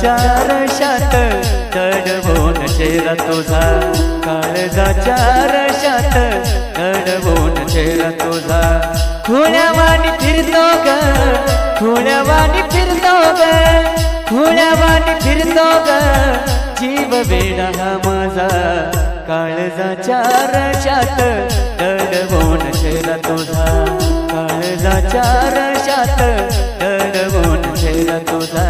काळजाच्या रशात दडवून चेहरा तुझा, काळजाच्या रशात दडवून चेहरा तुझा. खुळ्यावानी फिरतो ग, खुळ्यावानी फिरतो ग, खुळ्यावानी फिरतो ग, जीव वेडा हा माझा. काळजाच्या रशात दडवून चेहरा तुझा, काळजाच्या रशात दडवून चेहरा तुझा.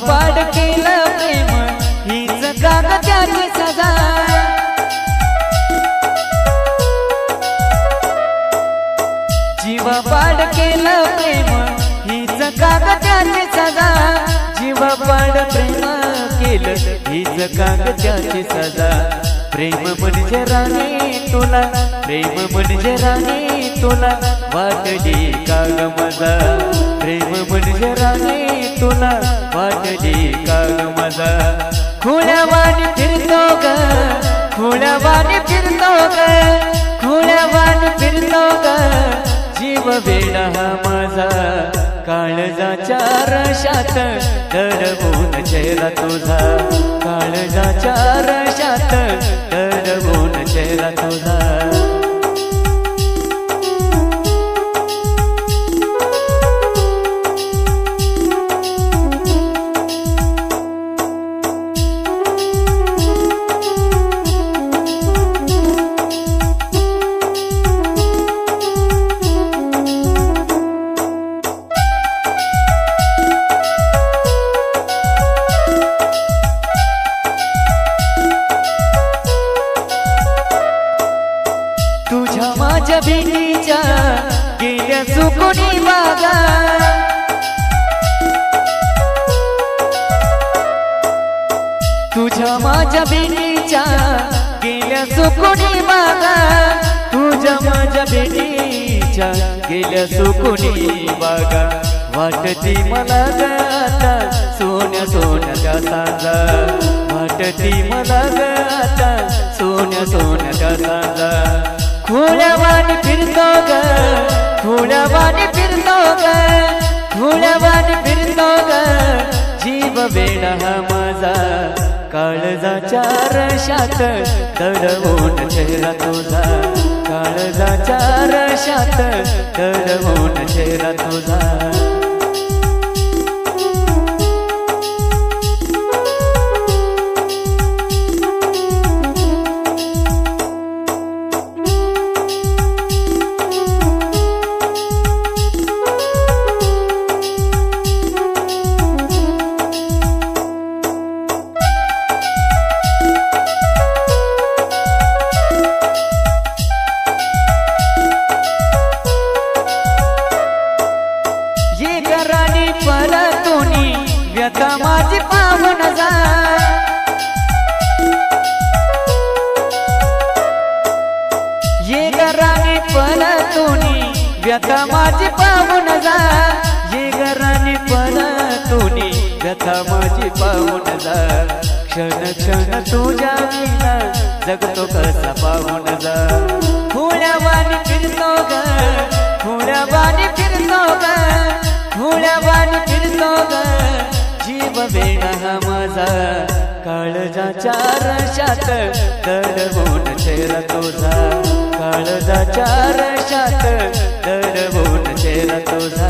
पाड केलं प्रेम हीच कागदाची सजा. जीवा पाड केलं प्रेम हीच कागदाची सजा. जीवा पाड प्रेम केलं हीच कागदाची सजा. प्रेम म्हणजे राणी तुला, प्रेम म्हणजे राणी तुला, वाटली का ग मजा. प्रेम म्हणजे राणी तुला, वाटली का ग मजा. खुळ्यावानी फिरतो ग, खुळ्यावानी फिरतो ग, खुळ्यावानी फिरतो ग, जीव वेडा हा माझा. काळजाच्या रशात दडवून चेहरा तुझा, काळजाच्या रशात दडवून चेहरा तुझा. तुझ्या माझ्या भेटीच्या गेल्या सुकुनी बागा. तुझ्या माझ्या भेटीच्या गेल्या सुकुनी बागा. तुझ्या माझ्या भेटीच्या गेल्या सुकुनी बागा. वाटती मला ग आता सोन्या सोन्याच्या सांजा. वाटती मला ग आता सोन्या सोन्याच्या सांजा. खुळ्यावानी फिरतो ग, खुळ्यावानी फिरतो ग, खुळ्यावानी फिरतो ग, जीव वेडा हा माझा. काळजाच्या रशात दडवून चेहरा तुझा, काळजाच्या रशात दडवून चेहरा तुझा. परतुनी व्यथा माझी पाहून जा. ये घराने परतुनी व्यथा माझी पाहून जा. ये घराने परतुनी व्यथा माझी पाहून जा. क्षण क्षण तुझ्या विना जगतो कसा पाहून जा. खुळ्यावानी फिरतो ग, खुळ्यावानी फिरतो ग, खुळ्यावानी फिरतो ग, जीव वेडा हा माझा. काळजाच्या रशात दडवून चेहरा तुझा, काळजाच्या रशात दडवून चेहरा तुझा.